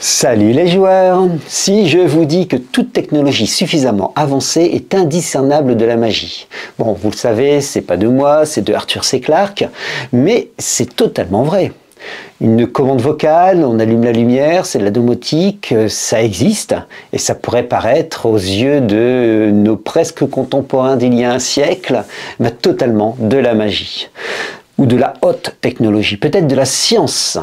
Salut les joueurs! Si je vous dis que toute technologie suffisamment avancée est indiscernable de la magie. Bon, vous le savez, c'est pas de moi, c'est de Arthur C. Clarke, mais c'est totalement vrai. Une commande vocale, on allume la lumière, c'est de la domotique, ça existe, et ça pourrait paraître aux yeux de nos presque contemporains d'il y a un siècle, totalement de la magie. Ou de la haute technologie, peut-être de la science.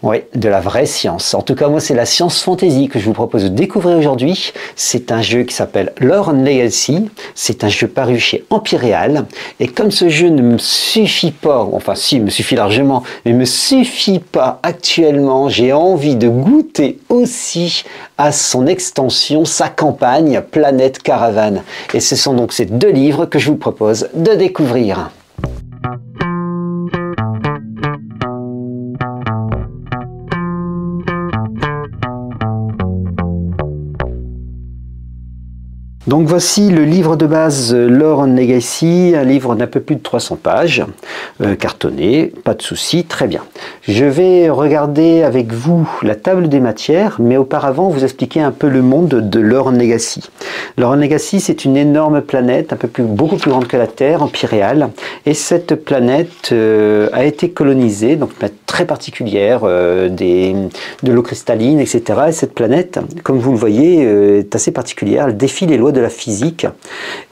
Oui, de la vraie science. En tout cas, moi, c'est la science fantasy que je vous propose de découvrir aujourd'hui. C'est un jeu qui s'appelle Lore and Legacy. C'est un jeu paru chez Empyreal. Et comme ce jeu ne me suffit pas, enfin si, il me suffit largement, mais ne me suffit pas actuellement, j'ai envie de goûter aussi à son extension, sa campagne, Planète Caravane. Et ce sont donc ces deux livres que je vous propose de découvrir. Donc voici le livre de base Lore and Legacy, un livre d'un peu plus de 300 pages, cartonné, pas de souci, très bien. Je vais regarder avec vous la table des matières, mais auparavant vous expliquer un peu le monde de Lore and Legacy. Lore and Legacy, c'est une énorme planète, beaucoup plus grande que la Terre, Empyreal, et cette planète a été colonisée, donc une planète très particulière, de l'eau cristalline, etc. Et cette planète, comme vous le voyez, est assez particulière, elle défie les lois de la physique,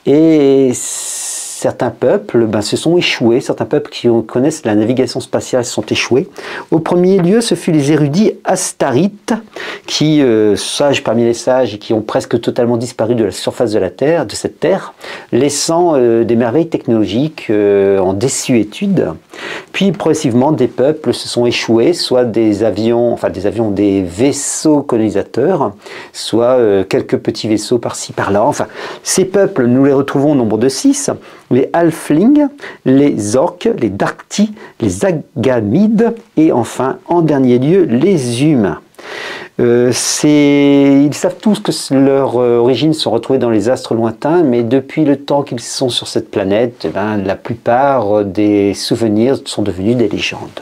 et certains peuples se sont échoués, certains peuples qui connaissent la navigation spatiale se sont échoués. Au premier lieu, ce fut les érudits astarites, qui, sages parmi les sages, et qui ont presque totalement disparu de la surface de la Terre, de cette Terre, laissant des merveilles technologiques en désuétude. Puis progressivement, des peuples se sont échoués, soit des avions, des vaisseaux colonisateurs, soit quelques petits vaisseaux par-ci par-là. Enfin, ces peuples, nous les retrouvons au nombre de 6. Les Halflings, les Orques, les Darkti, les Agamides et enfin, en dernier lieu, les Humains. Ils savent tous que leurs origines sont retrouvées dans les astres lointains, mais depuis le temps qu'ils sont sur cette planète, la plupart des souvenirs sont devenus des légendes.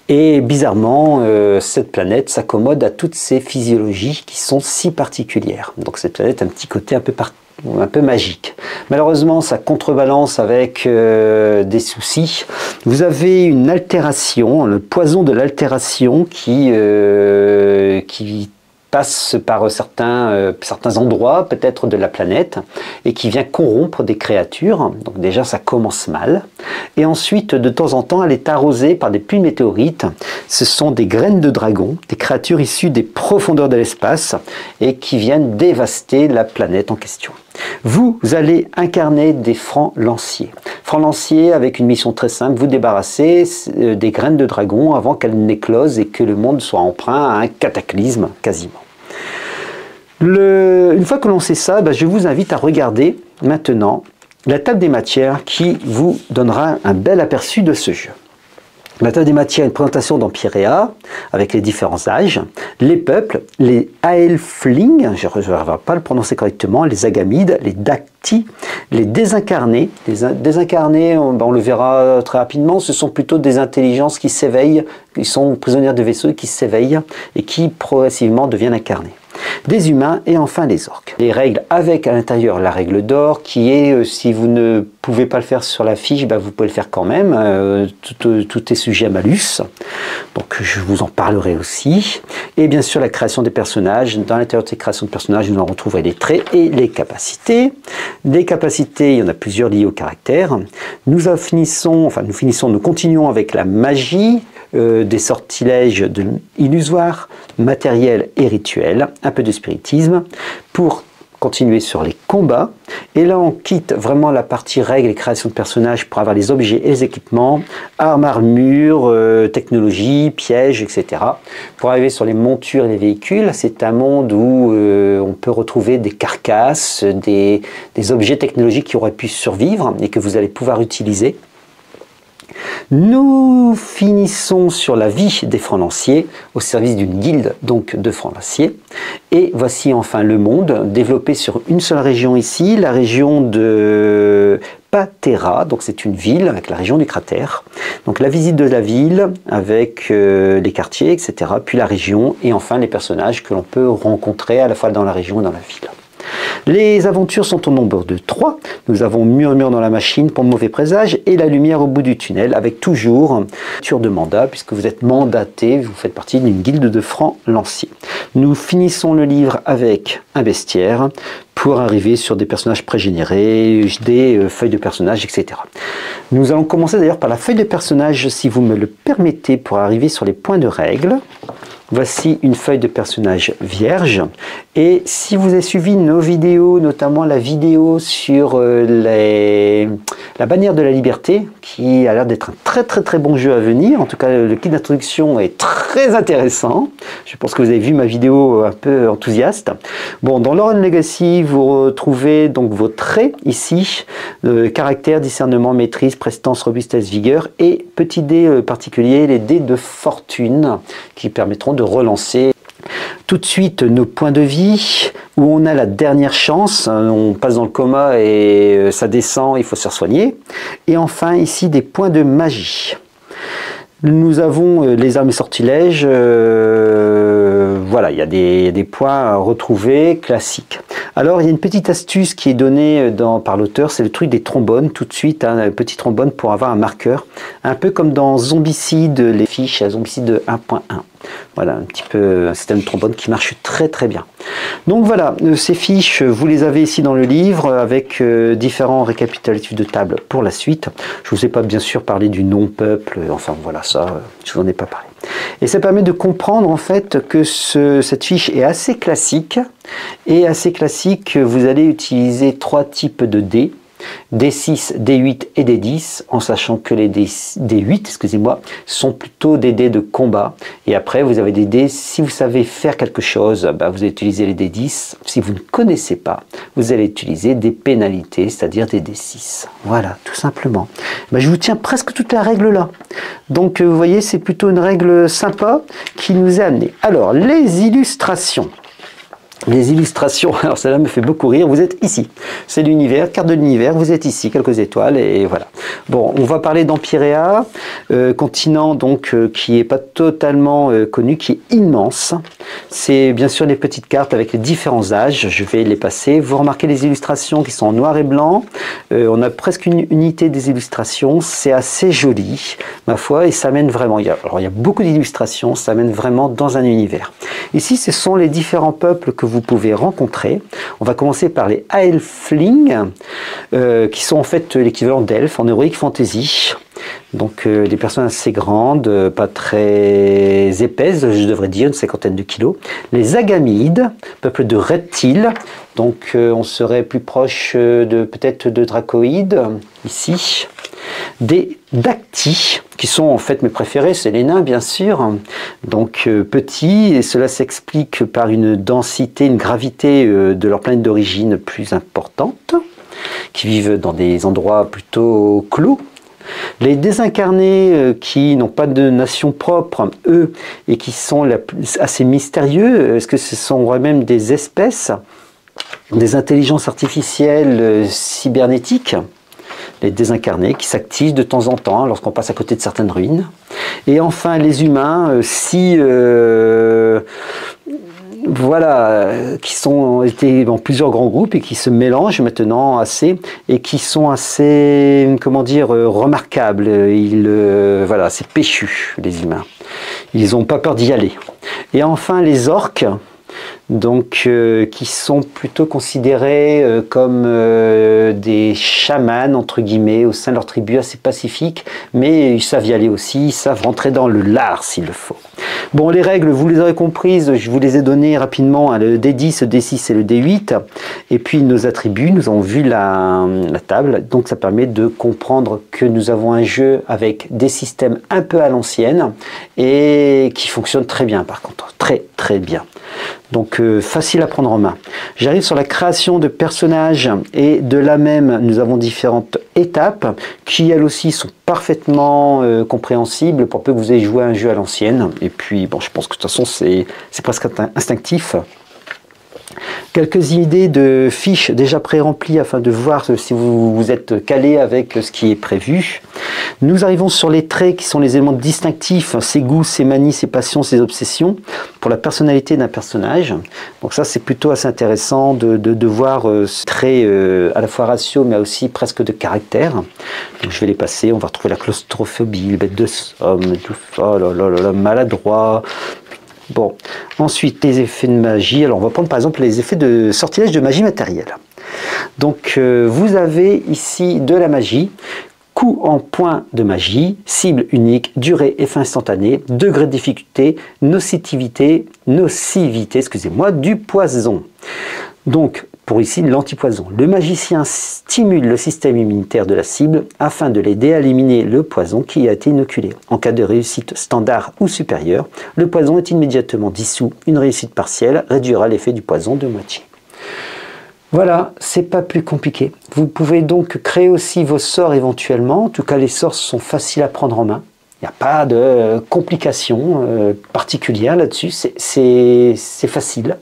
Et bizarrement, cette planète s'accommode à toutes ces physiologies qui sont si particulières. Donc cette planète a un petit côté un peu magique. Malheureusement, ça contrebalance avec des soucis. Vous avez une altération, le poison de l'altération qui passe par certains endroits, peut-être de la planète, et qui vient corrompre des créatures. Donc déjà, ça commence mal. Et ensuite, de temps en temps, elle est arrosée par des pluies de météorites. Ce sont des graines de dragon, des créatures issues des profondeurs de l'espace, et qui viennent dévaster la planète en question. Vous allez incarner des francs lanciers. Francs lanciers avec une mission très simple, vous débarrasser des graines de dragon avant qu'elles n'éclosent et que le monde soit emprunt à un cataclysme quasiment. Une fois que l'on sait ça, je vous invite à regarder maintenant la table des matières qui vous donnera un bel aperçu de ce jeu. La table des matières est une présentation d'Empyrea avec les différents âges, les peuples, les Halflings, je ne vais pas le prononcer correctement, les Agamides, les Dacti, les désincarnés. Les désincarnés, on le verra très rapidement, ce sont plutôt des intelligences qui s'éveillent, qui sont prisonnières de vaisseaux et qui s'éveillent et qui progressivement deviennent incarnés. Des humains et enfin les orques. Les règles avec à l'intérieur la règle d'or qui est, si vous ne pouvez pas le faire sur la fiche, vous pouvez le faire quand même, tout est sujet à malus, donc je vous en parlerai aussi. Et bien sûr la création des personnages, dans l'intérieur de ces créations de personnages nous en retrouverez les traits et les capacités. Des capacités, il y en a plusieurs liées au caractère. Nous continuons avec la magie, des sortilèges illusoires, matériels et rituels, un peu de spiritisme, pour continuer sur les combats. Et là, on quitte vraiment la partie règles et création de personnages pour avoir les objets et les équipements, armes, armures, technologie, pièges, etc. Pour arriver sur les montures et les véhicules, c'est un monde où on peut retrouver des carcasses, des objets technologiques qui auraient pu survivre et que vous allez pouvoir utiliser. Nous finissons sur la vie des francs lanciers au service d'une guilde donc de francs lanciers. Et voici enfin le monde développé sur une seule région ici, la région de Patera, donc c'est une ville avec la région du cratère. Donc la visite de la ville avec les quartiers, etc. Puis la région et enfin les personnages que l'on peut rencontrer à la fois dans la région et dans la ville. Les aventures sont au nombre de 3. Nous avons Murmure dans la machine pour mauvais présage et La lumière au bout du tunnel avec toujours tour de mandat puisque vous êtes mandaté, vous faites partie d'une guilde de francs lanciers. Nous finissons le livre avec un bestiaire pour arriver sur des personnages pré-générés, des feuilles de personnages, etc. Nous allons commencer d'ailleurs par la feuille de personnage si vous me le permettez pour arriver sur les points de règle. Voici une feuille de personnage vierge et si vous avez suivi nos vidéos, notamment la vidéo sur la bannière de la liberté qui a l'air d'être un très bon jeu à venir, en tout cas le kit d'introduction est très intéressant, je pense que vous avez vu ma vidéo un peu enthousiaste. Bon, dans Lore & Legacy vous retrouvez donc vos traits ici, caractère, discernement, maîtrise, prestance, robustesse, vigueur et petit dé particulier, les dés de fortune qui permettront de relancer tout de suite nos points de vie où on a la dernière chance, on passe dans le coma et ça descend, il faut se soigner. Et enfin ici des points de magie. Nous avons les armes et sortilèges, voilà, il y a des points à retrouver classiques. Alors il y a une petite astuce qui est donnée par l'auteur, c'est le truc des trombones, tout de suite, un petit trombone pour avoir un marqueur, un peu comme dans Zombicide, les fiches à Zombicide 1.1. Voilà, un petit peu un système de trombone qui marche très bien. Donc voilà, ces fiches, vous les avez ici dans le livre avec différents récapitulatifs de table pour la suite. Je ne vous ai pas bien sûr parlé du non-peuple, enfin voilà ça, je vous en ai pas parlé. Et ça permet de comprendre en fait que cette fiche est assez classique. Et assez classique, vous allez utiliser 3 types de dés. D6, D8 et D10, en sachant que les D8, excusez-moi, sont plutôt des dés de combat. Et après, vous avez des dés, si vous savez faire quelque chose, vous allez utiliser les D10. Si vous ne connaissez pas, vous allez utiliser des pénalités, c'est-à-dire des D6. Voilà, tout simplement. Je vous tiens presque toute la règle là. Donc, vous voyez, c'est plutôt une règle sympa qui nous est amenée. Alors, les illustrations. Les illustrations, alors celle-là me fait beaucoup rire, vous êtes ici, c'est l'univers, carte de l'univers, vous êtes ici, quelques étoiles et voilà. Bon, on va parler d'Empyréa, continent donc qui n'est pas totalement connu, qui est immense. C'est bien sûr les petites cartes avec les différents âges, je vais les passer. Vous remarquez les illustrations qui sont en noir et blanc, on a presque une unité des illustrations, c'est assez joli, ma foi, et ça mène vraiment, il y a beaucoup d'illustrations, ça mène vraiment dans un univers. Ici, ce sont les différents peuples que vous pouvez rencontrer. On va commencer par les Aelfling, qui sont en fait l'équivalent d'elfes en Heroic Fantasy. Donc des personnes assez grandes, pas très épaisses, je devrais dire, une 50aine de kilos. Les Agamides, peuple de reptiles, donc on serait plus proche peut-être de dracoïdes, ici. Des Dacti, qui sont en fait mes préférés, c'est les nains bien sûr, donc petits, et cela s'explique par une densité, une gravité de leur planète d'origine plus importante, qui vivent dans des endroits plutôt clos. Les désincarnés qui n'ont pas de nation propre, eux, et qui sont assez mystérieux, est-ce que ce sont vraiment des espèces, des intelligences artificielles cybernétiques, les désincarnés qui s'activent de temps en temps lorsqu'on passe à côté de certaines ruines. Et enfin les humains, voilà, qui sont été dans plusieurs grands groupes et qui se mélangent maintenant assez et qui sont assez, comment dire, remarquables. Voilà, c'est péchu les humains. Ils n'ont pas peur d'y aller. Et enfin les orques. Donc, qui sont plutôt considérés comme des chamans, entre guillemets, au sein de leur tribu assez pacifique, mais ils savent y aller aussi, ils savent rentrer dans le lard s'il le faut. Bon, les règles, vous les aurez comprises, je vous les ai données rapidement, hein, le D10, le D6 et le D8, et puis nos attributs, nous avons vu la table, donc ça permet de comprendre que nous avons un jeu avec des systèmes un peu à l'ancienne, et qui fonctionne très bien par contre, très bien. Donc facile à prendre en main. J'arrive sur la création de personnages et de là même nous avons différentes étapes qui elles aussi sont parfaitement compréhensibles pour peu que vous ayez joué à un jeu à l'ancienne. Et puis bon, je pense que de toute façon c'est presque instinctif. Quelques idées de fiches déjà pré-remplies afin de voir si vous êtes calé avec ce qui est prévu. Nous arrivons sur les traits qui sont les éléments distinctifs, ses goûts, ses manies, ses passions, ses obsessions, pour la personnalité d'un personnage. Donc ça, c'est plutôt assez intéressant de voir ce trait à la fois ratio, mais aussi presque de caractère. Donc je vais les passer, on va retrouver la claustrophobie, le bête de somme, tout ça, maladroit. Bon, ensuite les effets de magie. Alors on va prendre par exemple les effets de sortilège de magie matérielle. Donc vous avez ici de la magie, coup en point de magie, cible unique, durée et fin instantanée, degré de difficulté, nocivité, excusez-moi, du poison. Donc pour ici l'antipoison. Le magicien stimule le système immunitaire de la cible afin de l'aider à éliminer le poison qui a été inoculé. En cas de réussite standard ou supérieure, le poison est immédiatement dissous. Une réussite partielle réduira l'effet du poison de moitié. Voilà, c'est pas plus compliqué. Vous pouvez donc créer aussi vos sorts éventuellement. En tout cas, les sorts sont faciles à prendre en main. Il n'y a pas de complications particulières là-dessus. C'est facile.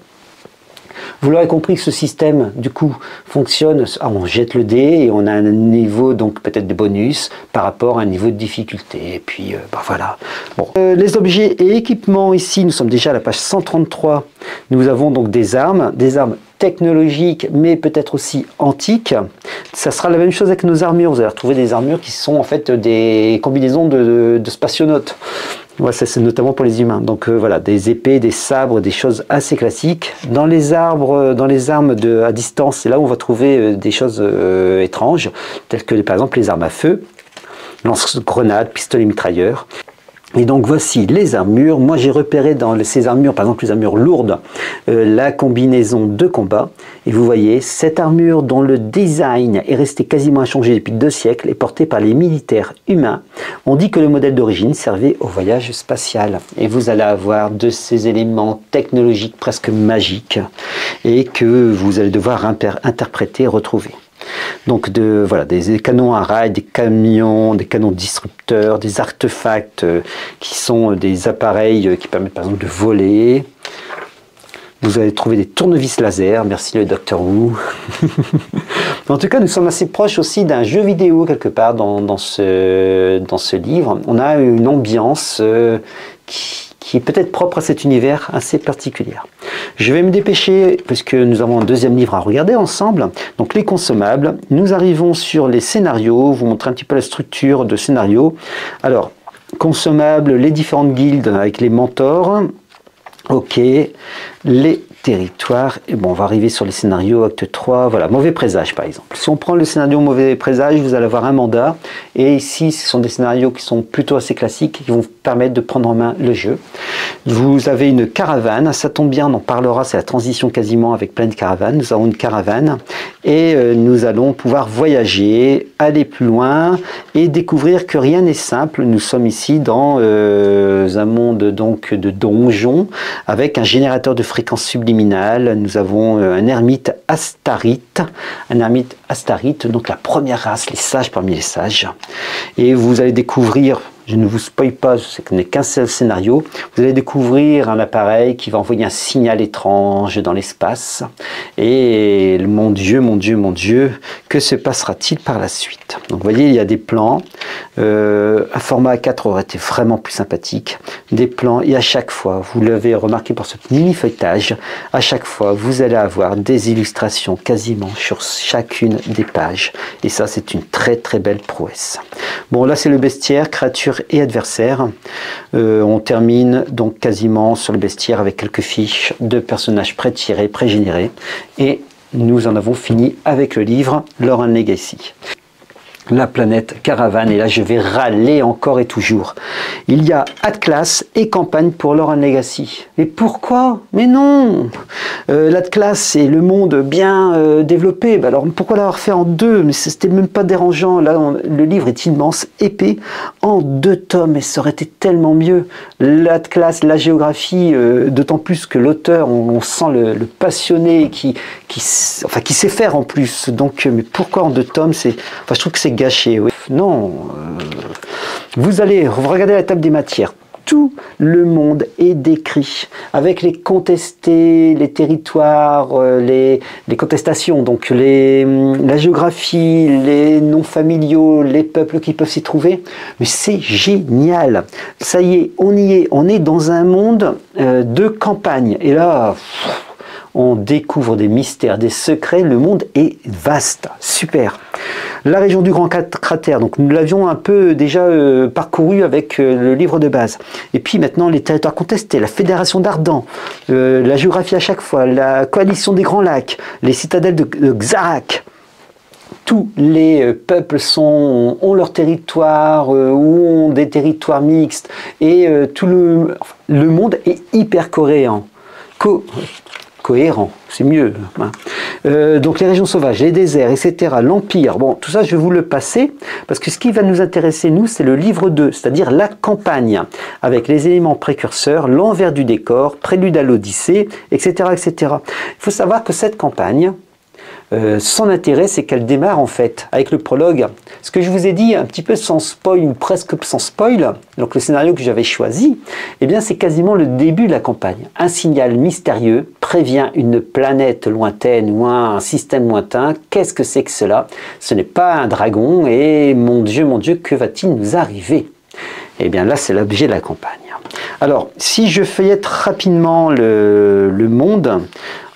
Vous l'aurez compris que ce système, du coup, fonctionne, on jette le dé et on a un niveau, donc peut-être de bonus, par rapport à un niveau de difficulté. Et puis, voilà. Bon. Les objets et équipements, ici, nous sommes déjà à la page 133. Nous avons donc des armes technologiques, mais peut-être aussi antiques. Ça sera la même chose avec nos armures. Vous allez retrouver des armures qui sont en fait des combinaisons de spationautes. Ouais, ça c'est notamment pour les humains. Donc voilà, des épées, des sabres, des choses assez classiques. Dans les armes à distance, c'est là où on va trouver des choses étranges, telles que par exemple les armes à feu, lance-grenades, pistolets mitrailleurs. Et donc voici les armures. Moi j'ai repéré dans ces armures, par exemple les armures lourdes, la combinaison de combat. Et vous voyez, cette armure dont le design est resté quasiment inchangé depuis 2 siècles est portée par les militaires humains. On dit que le modèle d'origine servait au voyage spatial. Et vous allez avoir de ces éléments technologiques presque magiques et que vous allez devoir interpréter et retrouver. Donc voilà, des canons à rail, des camions, des canons disrupteurs, des artefacts qui sont des appareils qui permettent par exemple de voler. Vous allez trouver des tournevis laser, merci le Docteur Who. En tout cas, nous sommes assez proches aussi d'un jeu vidéo quelque part dans ce livre. On a une ambiance qui est peut-être propre à cet univers assez particulier. Je vais me dépêcher puisque nous avons un deuxième livre à regarder ensemble. Donc les consommables, nous arrivons sur les scénarios, vous montrer un petit peu la structure de scénario. Alors, consommables, les différentes guildes avec les mentors. Ok, les territoires, et bon, on va arriver sur les scénarios, acte 3, voilà, mauvais présage par exemple. Si on prend le scénario mauvais présage, vous allez avoir un mandat, et ici, ce sont des scénarios qui sont plutôt assez classiques, qui vont vous permettre de prendre en main le jeu. Vous avez une caravane, ça tombe bien, on en parlera, c'est la transition quasiment avec plein de caravanes. Nous avons une caravane, et nous allons pouvoir voyager, aller plus loin, et découvrir que rien n'est simple. Nous sommes ici dans un monde donc de donjons, avec un générateur de fréquences subliminales. Nous avons un ermite astarite, donc la première race, les sages parmi les sages. Et vous allez découvrir, je ne vous spoil pas, je sais que ce n'est qu'un seul scénario, vous allez découvrir un appareil qui va envoyer un signal étrange dans l'espace. Et mon Dieu, que se passera-t-il par la suite? Donc vous voyez, il y a des plans. Un format A4 aurait été vraiment plus sympathique. Des plans, et à chaque fois, vous l'avez remarqué pour ce mini feuilletage, à chaque fois, vous allez avoir des illustrations quasiment sur chacune des pages. Et ça, c'est une très très belle prouesse. Bon, là, c'est le bestiaire, créatures et adversaires. On termine donc quasiment sur le bestiaire avec quelques fiches de personnages pré-tirés, pré-générés. Et nous en avons fini avec le livre Lore and Legacy. La planète caravane, et là je vais râler encore et toujours. Il y a Atlas et campagne pour Lore and Legacy. Mais pourquoi? Mais non, l'Atlas c'est le monde bien développé. Bah alors pourquoi l'avoir fait en 2? Mais c'était même pas dérangeant. Là le livre est immense, épais, en 2 tomes, et ça aurait été tellement mieux. L'Atlas, la géographie, d'autant plus que l'auteur, on sent le passionné qui sait faire en plus. Donc mais pourquoi en 2 tomes? Je trouve que c'est gâché. Oui. Non, vous allez regarder la table des matières. tout le monde est décrit, avec les contestés, les territoires, les contestations, donc la géographie, les noms familiaux, les peuples qui peuvent s'y trouver. Mais c'est génial. Ça y est, on est dans un monde de campagne. Et là, on découvre des mystères, des secrets. Le monde est vaste. Super. La région du Grand Cratère, donc nous l'avions un peu déjà parcouru avec le livre de base. Et puis maintenant, les territoires contestés, la Fédération d'Ardan, la géographie à chaque fois, la coalition des Grands Lacs, les citadelles de Xarak. Tous les peuples ont leur territoire ou ont des territoires mixtes. Et tout le monde est hyper cohérent. Cohérent, c'est mieux. Hein. Donc les régions sauvages, les déserts, etc., l'Empire, bon, tout ça je vais vous le passer, parce que ce qui va nous intéresser, nous, c'est le livre 2, c'est-à-dire la campagne, avec les éléments précurseurs, l'envers du décor, prélude à l'Odyssée, etc., etc. Il faut savoir que cette campagne, son intérêt, c'est qu'elle démarre en fait avec le prologue. Ce que je vous ai dit un petit peu sans spoil ou presque sans spoil, donc le scénario que j'avais choisi, eh bien c'est quasiment le début de la campagne. Un signal mystérieux prévient une planète lointaine ou un système lointain. Qu'est-ce que c'est que cela? Ce n'est pas un dragon et mon Dieu, que va-t-il nous arriver? Eh bien là, c'est l'objet de la campagne. Alors, si je feuillette rapidement le monde,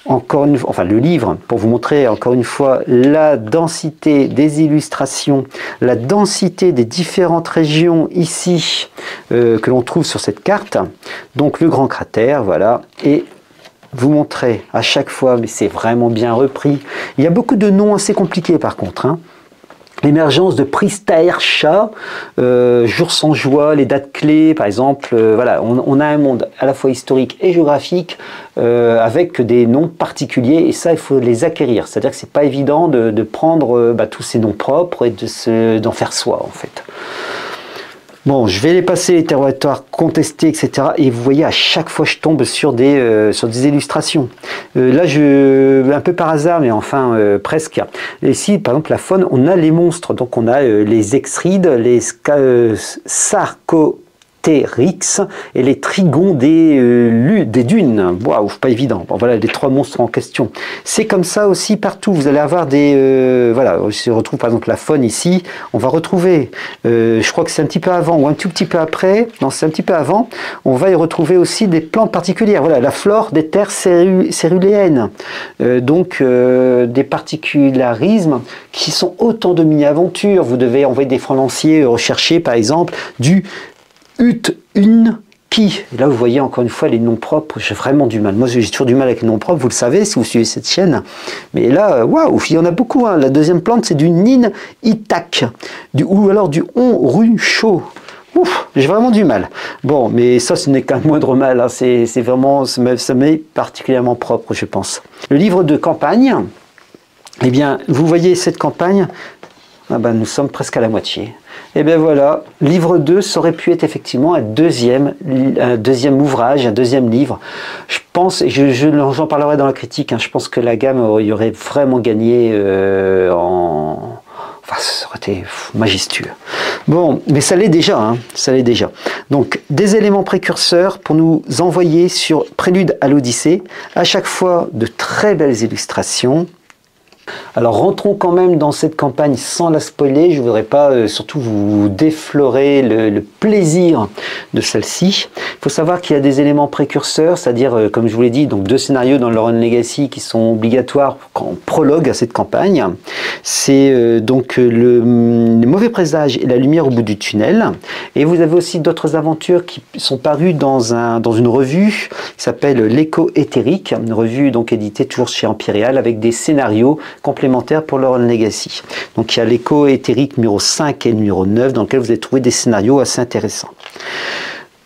encore une fois, enfin le livre, pour vous montrer encore une fois la densité des illustrations, la densité des différentes régions ici que l'on trouve sur cette carte. Donc le Grand Cratère, voilà, et vous montrer à chaque fois, mais c'est vraiment bien repris. Il y a beaucoup de noms assez compliqués par contre, hein. L'émergence de Pristaer Shah, Jour sans joie, les dates clés, par exemple. Voilà, on a un monde à la fois historique et géographique avec des noms particuliers et ça, il faut les acquérir. C'est-à-dire que c'est pas évident de prendre tous ces noms propres et d'en faire soi, en fait. Bon, je vais les passer, les territoires contestés, etc. Et vous voyez, à chaque fois, je tombe sur des illustrations. Là, un peu par hasard, mais enfin, presque. Ici, par exemple, la faune, on a les monstres. Donc, on a les exrides, les sarcoptérix et les trigons des dunes. Waouh, pas évident. Bon, voilà, les trois monstres en question. C'est comme ça aussi partout. Vous allez avoir des... voilà, si on retrouve par exemple la faune ici, on va retrouver, je crois que c'est un petit peu avant ou un tout petit peu après, non, c'est un petit peu avant, on va y retrouver aussi des plantes particulières. Voilà, la flore des terres céruléennes. Donc, des particularismes qui sont autant de mini-aventures. Vous devez envoyer des francs lanciers rechercher, par exemple, du Ut-un-ki. Là, vous voyez encore une fois les noms propres. J'ai vraiment du mal. Moi, j'ai toujours du mal avec les noms propres. Vous le savez si vous suivez cette chaîne. Mais là, waouh, il y en a beaucoup. Hein. La deuxième plante, c'est du Nin-itak. Ou alors du On-ru-cho. Ouf, j'ai vraiment du mal. Bon, mais ça, ce n'est qu'un moindre mal. Hein. C'est vraiment, ça m'est particulièrement propre, je pense. Le livre de campagne, eh bien, vous voyez cette campagne. Ah ben, nous sommes presque à la moitié. Et bien voilà, livre 2, ça aurait pu être effectivement un deuxième ouvrage, un deuxième livre. Je pense, et j'en parlerai dans la critique, hein, je pense que la gamme y aurait vraiment gagné Enfin, ça aurait été majestueux. Bon, mais ça l'est déjà, hein, ça l'est déjà. Donc, des éléments précurseurs pour nous envoyer sur Prélude à l'Odyssée. À chaque fois, de très belles illustrations. Alors rentrons quand même dans cette campagne sans la spoiler, je ne voudrais pas surtout vous déflorer le plaisir de celle-ci. Il faut savoir qu'il y a des éléments précurseurs, c'est-à-dire comme je vous l'ai dit, donc 2 scénarios dans Lore & Legacy qui sont obligatoires en prologue à cette campagne. C'est donc le mauvais présage et la lumière au bout du tunnel. Et vous avez aussi d'autres aventures qui sont parues dans une revue qui s'appelle L'écho éthérique, une revue donc éditée toujours chez Empyréal avec des scénarios complémentaires pour Lore & Legacy. Donc il y a l'écho éthérique numéro 5 et numéro 9 dans lequel vous allez trouver des scénarios assez intéressants.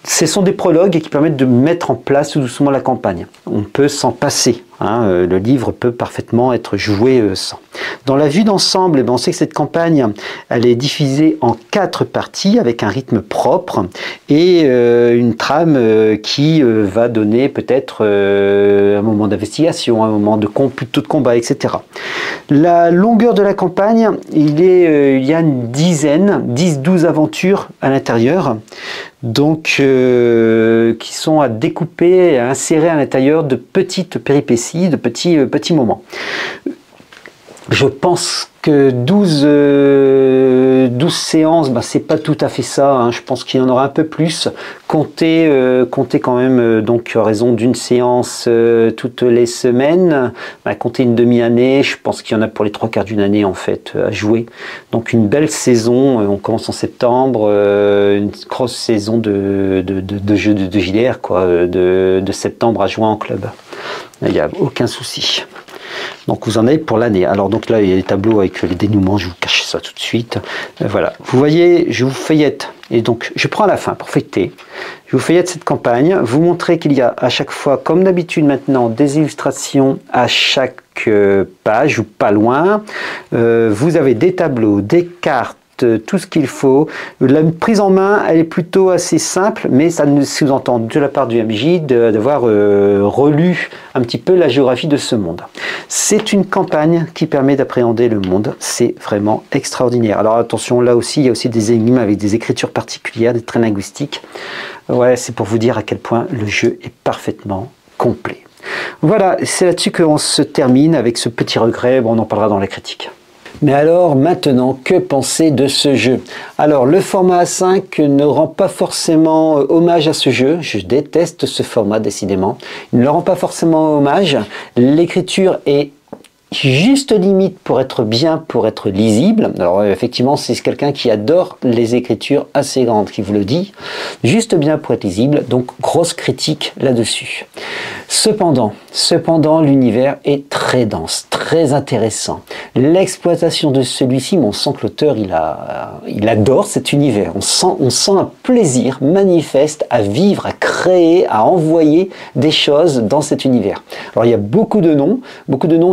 Ce sont des prologues qui permettent de mettre en place tout doucement la campagne. On peut s'en passer. Hein, le livre peut parfaitement être joué sans. Dans la vue d'ensemble, on sait que cette campagne, elle est divisée en 4 parties avec un rythme propre et une trame qui va donner peut-être un moment d'investigation, un moment plutôt de combat, etc. La longueur de la campagne, il y a une dizaine, 10-12 aventures à l'intérieur, donc qui sont à découper et à insérer à l'intérieur de petites péripéties, de petits moments. Je pense que 12 séances, c'est pas tout à fait ça, hein. Je pense qu'il y en aura un peu plus. Comptez quand même, donc à raison d'une séance toutes les semaines, comptez une demi-année. Je pense qu'il y en a pour les 3/4 d'une année en fait à jouer. Donc une belle saison, on commence en septembre, une grosse saison de jeux de JDR, quoi, de septembre à juin en club. Il n'y a aucun souci. Donc vous en avez pour l'année. Alors donc là il y a les tableaux avec les dénouements, je vous cache ça tout de suite. Voilà, vous voyez, je vous feuillette, et donc je prends à la fin pour feuilleter. Je vous feuillette cette campagne, vous montrez qu'il y a à chaque fois, comme d'habitude maintenant, des illustrations à chaque page ou pas loin. Vous avez des tableaux, des cartes, tout ce qu'il faut. La prise en main, elle est plutôt assez simple, mais ça nous sous-entend de la part du MJ d'avoir relu un petit peu la géographie de ce monde. C'est une campagne qui permet d'appréhender le monde. C'est vraiment extraordinaire. Alors attention, là aussi, il y a aussi des énigmes avec des écritures particulières, des traits linguistiques. Ouais, c'est pour vous dire à quel point le jeu est parfaitement complet. Voilà, c'est là-dessus qu'on se termine avec ce petit regret. Bon, on en parlera dans la critique. Mais alors maintenant, que penser de ce jeu? Alors le format A5 ne rend pas forcément hommage à ce jeu, je déteste ce format décidément, il ne le rend pas forcément hommage, l'écriture est juste limite pour être bien, pour être lisible. Alors effectivement, c'est quelqu'un qui adore les écritures assez grandes qui vous le dit, juste bien pour être lisible, donc grosse critique là-dessus. Cependant, l'univers est très dense, très intéressant. L'exploitation de celui-ci, on sent que l'auteur il adore cet univers. On sent un plaisir manifeste à vivre, à créer, à envoyer des choses dans cet univers. Alors il y a beaucoup de noms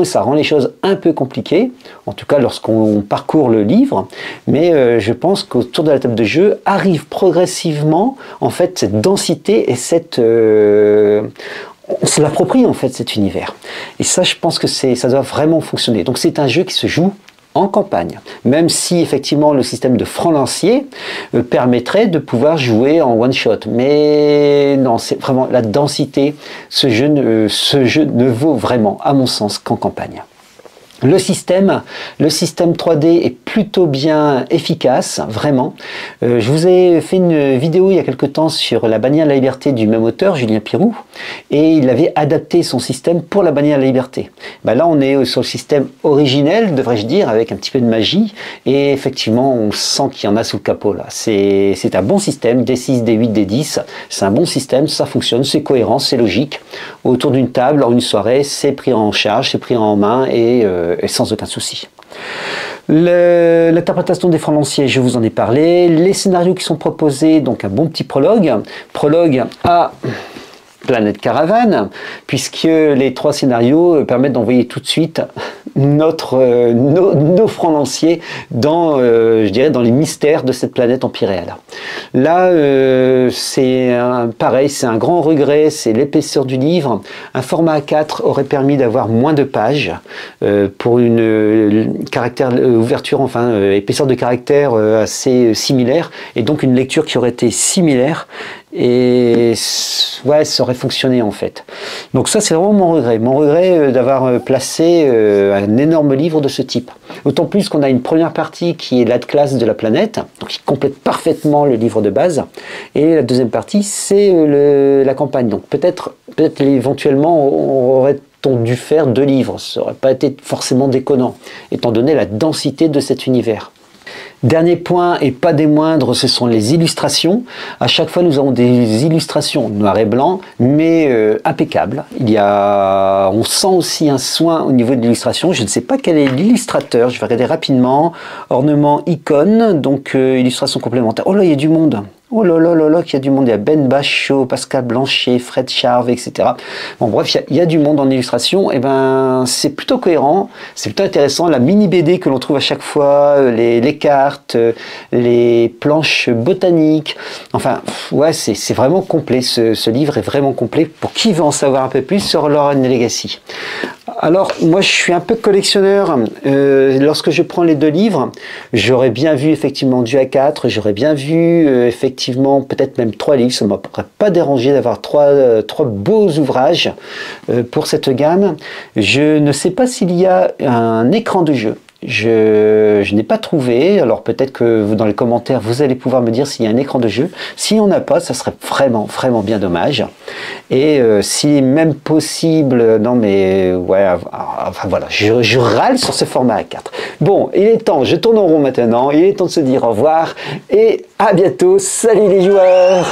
et ça rend les choses un peu compliquées, en tout cas lorsqu'on parcourt le livre, mais je pense qu'autour de la table de jeu arrive progressivement en fait cette densité et cette on se l'approprie en fait cet univers. Et ça, je pense que ça doit vraiment fonctionner. Donc c'est un jeu qui se joue en campagne, même si effectivement le système de franc lancier permettrait de pouvoir jouer en one shot. Mais non, c'est vraiment la densité. Ce jeu ne vaut vraiment, à mon sens, qu'en campagne. Le système 3D est plutôt bien efficace, vraiment. Je vous ai fait une vidéo il y a quelque temps sur la bannière de la liberté du même auteur, Julien Piroux, et il avait adapté son système pour la bannière de la liberté. Là, on est sur le système originel, devrais-je dire, avec un petit peu de magie, et effectivement, on sent qu'il y en a sous le capot, là. C'est un bon système, D6, D8, D10, c'est un bon système, ça fonctionne, c'est cohérent, c'est logique. Autour d'une table, en une soirée, c'est pris en charge, c'est pris en main, et sans aucun souci. L'interprétation des francs lanciers, je vous en ai parlé. Les scénarios qui sont proposés, donc un bon petit prologue à Planète Caravane, puisque les 3 scénarios permettent d'envoyer tout de suite nos francs lanciers dans, je dirais, dans les mystères de cette planète empyréale. Là, c'est pareil, c'est un grand regret, c'est l'épaisseur du livre. Un format A4 aurait permis d'avoir moins de pages pour une ouverture, enfin, épaisseur de caractère assez similaire, et donc une lecture qui aurait été similaire. Et ouais, ça aurait fonctionné en fait. Donc ça, c'est vraiment mon regret. Mon regret d'avoir placé un énorme livre de ce type. D'autant plus qu'on a une première partie qui est l'Atlas de la planète, donc qui complète parfaitement le livre de base. Et la deuxième partie, c'est la campagne. Donc peut-être éventuellement, aurait-on dû faire 2 livres. Ça n'aurait pas été forcément déconnant, étant donné la densité de cet univers. Dernier point, et pas des moindres, ce sont les illustrations. À chaque fois, nous avons des illustrations noir et blanc, mais impeccables. On sent aussi un soin au niveau de l'illustration. Je ne sais pas quel est l'illustrateur. Je vais regarder rapidement. Ornement icône, donc illustration complémentaire. Oh là, il y a du monde. Oh là là là là, qu'il y a du monde. Il y a Ben Bachot, Pascal Blanchet, Fred Charve, etc. Bon, bref, il y a du monde en illustration. Et ben, c'est plutôt cohérent, c'est plutôt intéressant. La mini BD que l'on trouve à chaque fois, les cartes, les planches botaniques. Enfin, ouais, c'est vraiment complet. Ce livre est vraiment complet pour qui veut en savoir un peu plus sur Lore and Legacy. Alors, moi, je suis un peu collectionneur. Lorsque je prends les deux livres, j'aurais bien vu effectivement du A4, j'aurais bien vu effectivement peut-être même 3 livres. Ça ne m'aurait pas dérangé d'avoir trois beaux ouvrages pour cette gamme. Je ne sais pas s'il y a un écran de jeu. Je n'ai pas trouvé, alors peut-être que vous, dans les commentaires, vous allez pouvoir me dire s'il y a un écran de jeu. S'il n'y en a pas, ça serait vraiment, vraiment bien dommage. Et si même possible, non mais, ouais, enfin voilà, je râle sur ce format A4. Bon, il est temps, je tourne en rond maintenant, il est temps de se dire au revoir et à bientôt. Salut les joueurs!